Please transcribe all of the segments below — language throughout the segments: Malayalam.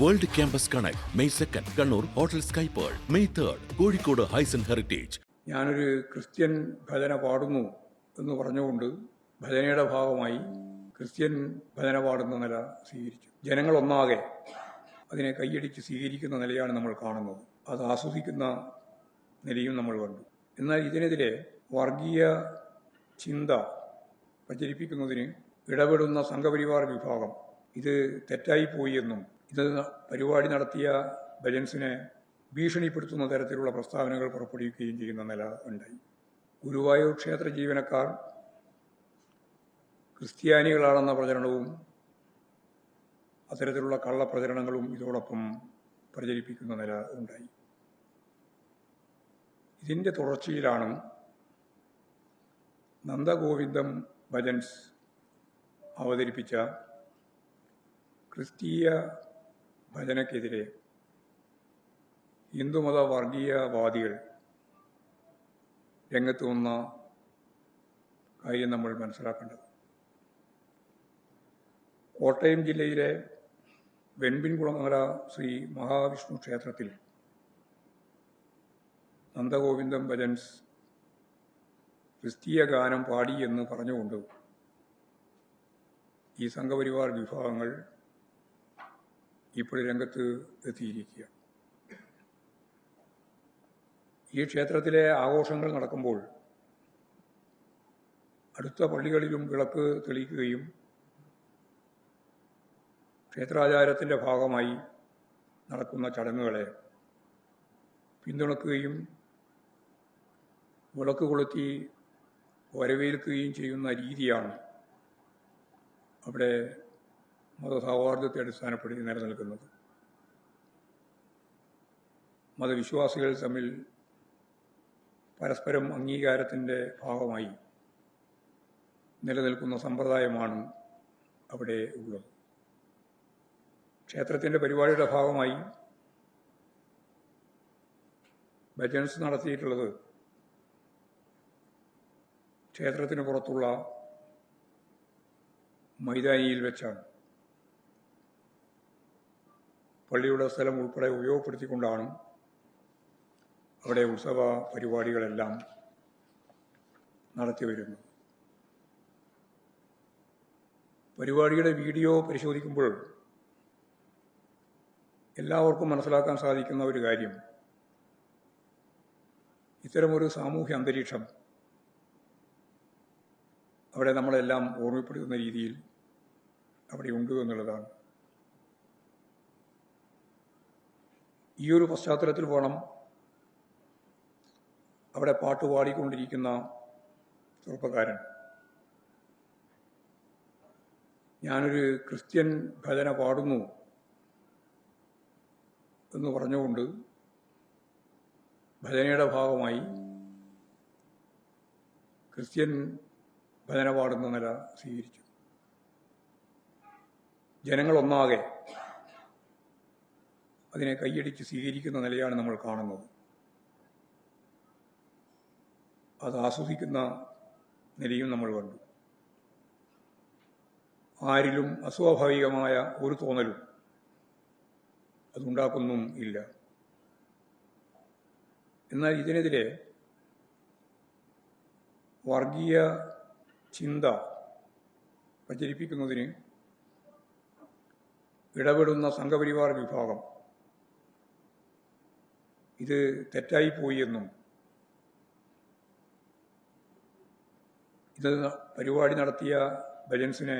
World campus connect May 2 Kannur hotel sky pearl, May 3 Kozhikode Hysan heritage. ഞാനൊരു ക്രിസ്ത്യൻ ഭജന പാടുന്നു എന്ന് പറഞ്ഞുകൊണ്ട് ഭജനയുടെ ഭാഗമായി ക്രിസ്ത്യൻ ഭജന പാടുന്ന നില സ്വീകരിച്ചു. ജനങ്ങളൊന്നാകെ അതിനെ കൈയടിച്ച് സ്വീകരിക്കുന്ന നിലയാണ് നമ്മൾ കാണുന്നത്. അത് ആസ്വദിക്കുന്ന നിലയും നമ്മൾ കണ്ടു. എന്നാൽ ഇതിനെതിരെ വർഗീയ ചിന്ത പ്രചരിപ്പിക്കുന്നതിന് ഇടപെടുന്ന സംഘപരിവാർ വിഭാഗം ഇത് തെറ്റായിപ്പോയി എന്നും ഇത് പരിപാടി നടത്തിയ ഭജൻസിനെ ഭീഷണിപ്പെടുത്തുന്ന തരത്തിലുള്ള പ്രസ്താവനകൾ പുറപ്പെടുവിക്കുകയും ചെയ്യുന്ന നില ഉണ്ടായി. ഗുരുവായൂർ ക്ഷേത്ര ജീവനക്കാർ ക്രിസ്ത്യാനികളാണെന്ന പ്രചരണവും അത്തരത്തിലുള്ള കള്ളപ്രചരണങ്ങളും ഇതോടൊപ്പം പ്രചരിപ്പിക്കുന്ന നില ഉണ്ടായി. ഇതിൻ്റെ തുടർച്ചയിലാണ് നന്ദഗോവിന്ദം ഭജൻസ് അവതരിപ്പിച്ച ക്രിസ്തീയ ഭജനയ്ക്കെതിരെ ഹിന്ദുമത വർഗീയവാദികൾ രംഗത്ത് വന്ന കാര്യം നമ്മൾ മനസ്സിലാക്കേണ്ടത്. കോട്ടയം ജില്ലയിലെ വെൺപിൻകുളങ്ങര ശ്രീ മഹാവിഷ്ണു ക്ഷേത്രത്തിൽ നന്ദഗോവിന്ദം ഭജൻസ് ക്രിസ്തീയ ഗാനം പാടി എന്ന് പറഞ്ഞുകൊണ്ട് ഈ സംഘപരിവാർ വിഭാഗങ്ങൾ ഇപ്പോൾ രംഗത്ത് എത്തിയിരിക്കുക. ഈ ക്ഷേത്രത്തിലെ ആഘോഷങ്ങൾ നടക്കുമ്പോൾ അടുത്ത പള്ളികളിലും വിളക്ക് തെളിയിക്കുകയും ക്ഷേത്രാചാരത്തിൻ്റെ ഭാഗമായി നടക്കുന്ന ചടങ്ങുകളെ പിന്തുണക്കുകയും വിളക്ക് കൊളുത്തി വരവേൽക്കുകയും ചെയ്യുന്ന രീതിയാണ് അവിടെ മതസൗഹാർദ്ദത്തെ അടിസ്ഥാനപ്പെടുത്തി നിലനിൽക്കുന്നത്. മതവിശ്വാസികൾ തമ്മിൽ പരസ്പരം അംഗീകാരത്തിൻ്റെ ഭാഗമായി നിലനിൽക്കുന്ന സമ്പ്രദായമാണ് അവിടെ ഉള്ളത്. ക്ഷേത്രത്തിൻ്റെ പരിപാടിയുടെ ഭാഗമായി ഭജൻസ് നടത്തിയിട്ടുള്ളത് ക്ഷേത്രത്തിന് പുറത്തുള്ള മൈതാനിയിൽ വെച്ചാണ്. പള്ളിയുടെ സ്ഥലം ഉൾപ്പെടെ ഉപയോഗപ്പെടുത്തിക്കൊണ്ടാണ് അവിടെ ഉത്സവ പരിപാടികളെല്ലാം നടത്തിവരുന്നത്. പരിപാടിയുടെ വീഡിയോ പരിശോധിക്കുമ്പോൾ എല്ലാവർക്കും മനസ്സിലാക്കാൻ സാധിക്കുന്ന ഒരു കാര്യം, ഇത്തരമൊരു സാമൂഹ്യ അന്തരീക്ഷം അവിടെ നമ്മളെല്ലാം ഓർമ്മപ്പെടുത്തുന്ന രീതിയിൽ അവിടെ ഉണ്ട് എന്നുള്ളതാണ്. ഈ ഒരു പശ്ചാത്തലത്തിൽ വേണം അവിടെ പാട്ടുപാടിക്കൊണ്ടിരിക്കുന്ന ചെറുപ്പക്കാരൻ ഞാനൊരു ക്രിസ്ത്യൻ ഭജന പാടുന്നു എന്ന് പറഞ്ഞുകൊണ്ട് ഭജനയുടെ ഭാഗമായി ക്രിസ്ത്യൻ ഭജന പാടുന്ന നില സ്വീകരിച്ചു. ജനങ്ങളൊന്നാകെ അതിനെ കൈയടിച്ച് സ്വീകരിക്കുന്ന നിലയാണ് നമ്മൾ കാണുന്നത്. അത് ആസ്വദിക്കുന്ന നിലയും നമ്മൾ കണ്ടു. ആരിലും അസ്വാഭാവികമായ ഒരു തോന്നലും അതുണ്ടാക്കുന്നും ഇല്ല. എന്നാൽ ഇതിനെതിരെ വർഗീയ ചിന്ത പ്രചരിപ്പിക്കുന്നതിന് ഇടപെടുന്ന സംഘപരിവാർ വിഭാഗം ഇത് തെറ്റായിപ്പോയി എന്നും ഇത് പരിപാടി നടത്തിയ ഭജൻസിനെ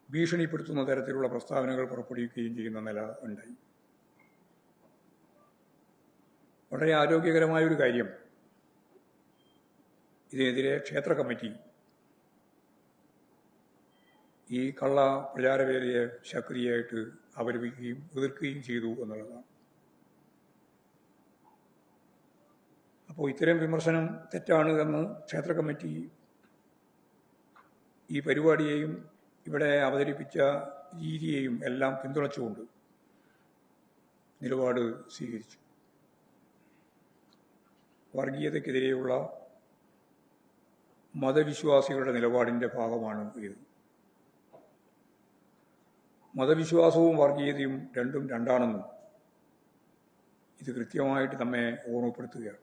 ഭീഷണിപ്പെടുത്തുന്ന തരത്തിലുള്ള പ്രസ്താവനകൾ പുറപ്പെടുവിക്കുകയും ചെയ്യുന്ന നില ഉണ്ടായി. വളരെ ആരോഗ്യകരമായൊരു കാര്യം, ഇതിനെതിരെ ക്ഷേത്ര കമ്മിറ്റി ഈ കള്ള പ്രചാരവേലയെ ശക്തിയായിട്ട് അപലപിക്കുകയും എതിർക്കുകയും ചെയ്തു എന്നുള്ളതാണ്. അപ്പോൾ ഇത്തരം വിമർശനം തെറ്റാണ് എന്ന് ക്ഷേത്ര കമ്മിറ്റി ഈ പരിപാടിയെയും ഇവിടെ അവതരിപ്പിച്ച രീതിയെയും എല്ലാം പിന്തുണച്ചുകൊണ്ട് നിലപാട് സ്വീകരിച്ചു. വർഗീയതയ്ക്കെതിരെയുള്ള മതവിശ്വാസികളുടെ നിലപാടിൻ്റെ ഭാഗമാണ് ഇത്. മതവിശ്വാസവും വർഗീയതയും രണ്ടും രണ്ടാണെന്നും ഇത് കൃത്യമായിട്ട് നമ്മെ ഓർമ്മപ്പെടുത്തുകയാണ്.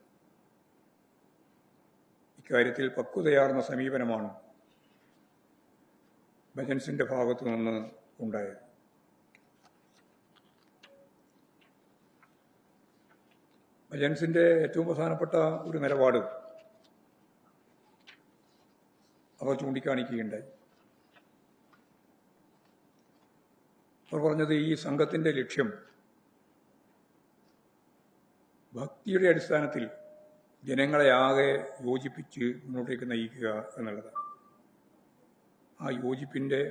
ഇക്കാര്യത്തിൽ പക്വതയാർന്ന സമീപനമാണ് ഭജൻസിന്റെ ഭാഗത്തു നിന്ന് ഉണ്ടായത്. ഭജൻസിന്റെ ഏറ്റവും പ്രധാനപ്പെട്ട ഒരു നിലപാട് അവർ ചൂണ്ടിക്കാണിക്കുകയുണ്ടായി. അവർ പറഞ്ഞത് ഈ സംഘത്തിന്റെ ലക്ഷ്യം ഭക്തിയുടെ അടിസ്ഥാനത്തിൽ ജനങ്ങളെ ആകെ യോജിപ്പിച്ച് മുന്നോട്ടേക്ക് നയിക്കുക എന്നുള്ളതാണ്. ആ യോജിപ്പിന്റെ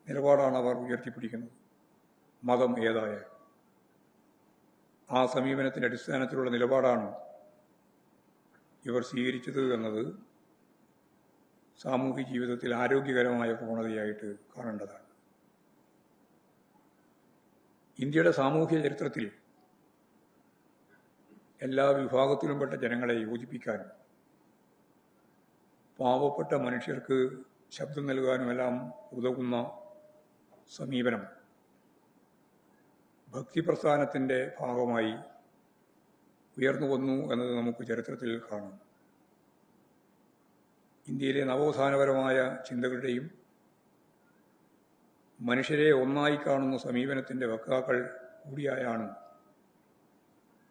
നിലപാടാണ് അവർ ഉയർത്തിപ്പിടിക്കുന്നത്. മതം ഏതായാലും ആ സമീപനത്തിന്റെ അടിസ്ഥാനത്തിലുള്ള നിലപാടാണ് ഇവർ സ്വീകരിച്ചത് എന്നത് സാമൂഹ്യ ജീവിതത്തിൽ ആരോഗ്യകരമായ പ്രവണതയായിട്ട് കാണേണ്ടതാണ്. ഇന്ത്യയുടെ സാമൂഹ്യ ചരിത്രത്തിൽ എല്ലാ വിഭാഗത്തിലും പെട്ട ജനങ്ങളെ യോജിപ്പിക്കാനും പാവപ്പെട്ട മനുഷ്യർക്ക് ശബ്ദം നൽകാനുമെല്ലാം ഉതകുന്ന സമീപനം ഭക്തിപ്രസ്ഥാനത്തിൻ്റെ ഭാഗമായി ഉയർന്നു വന്നു എന്നത് നമുക്ക് ചരിത്രത്തിൽ കാണാം. ഇന്ത്യയിലെ നവോത്ഥാനപരമായ ചിന്തകളുടെയും മനുഷ്യരെ ഒന്നായി കാണുന്ന സമീപനത്തിൻ്റെ വക്താക്കൾ കൂടിയായാണ്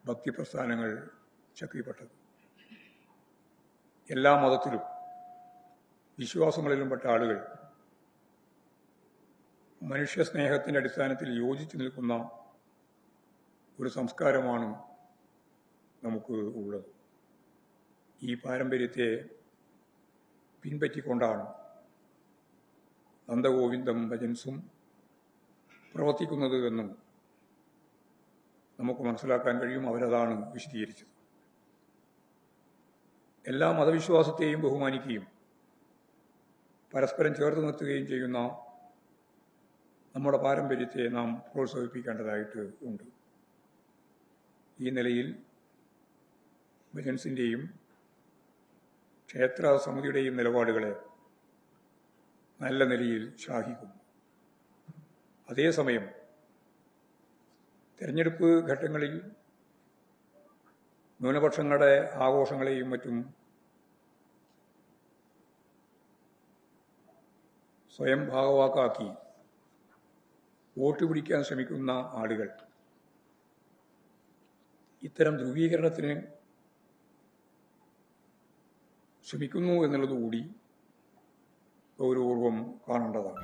ഭക്തിപ്രസ്ഥാനങ്ങൾ ശക്തിപ്പെട്ടത്. എല്ലാ മതത്തിലും വിശ്വാസങ്ങളിലും പെട്ട ആളുകൾ മനുഷ്യസ്നേഹത്തിൻ്റെ അടിസ്ഥാനത്തിൽ യോജിച്ചു നിൽക്കുന്ന ഒരു സംസ്കാരമാണ് നമുക്ക് ഉള്ളത്. ഈ പാരമ്പര്യത്തെ പിൻപറ്റിക്കൊണ്ടാണ് നന്ദഗോവിന്ദം ഭജൻസും പ്രവർത്തിക്കുന്നത് എന്നും നമുക്ക് മനസ്സിലാക്കാൻ കഴിയും. അവരതാണ് വിശദീകരിച്ചത്. എല്ലാ മതവിശ്വാസത്തെയും ബഹുമാനിക്കുകയും പരസ്പരം ചേർത്ത് നിർത്തുകയും ചെയ്യുന്ന നമ്മുടെ പാരമ്പര്യത്തെ നാം പ്രോത്സാഹിപ്പിക്കേണ്ടതായിട്ട് ഉണ്ട്. ഈ നിലയിൽ ഭജൻസിൻ്റെയും ക്ഷേത്ര സമിതിയുടെയും നിലപാടുകളെ നല്ല നിലയിൽ ശ്ലാഘിക്കുന്നു. അതേസമയം തെരഞ്ഞെടുപ്പ് ഘട്ടങ്ങളിൽ ന്യൂനപക്ഷങ്ങളുടെ ആഘോഷങ്ങളെയും മറ്റും സ്വയം ഭാഗവാക്കാക്കി വോട്ട് പിടിക്കാൻ ശ്രമിക്കുന്ന ആളുകൾ ഇത്തരം ധ്രുവീകരണത്തിന് ശ്രമിക്കുന്നു എന്നുള്ളതുകൂടി ഗൗരവപൂർവം കാണേണ്ടതാണ്.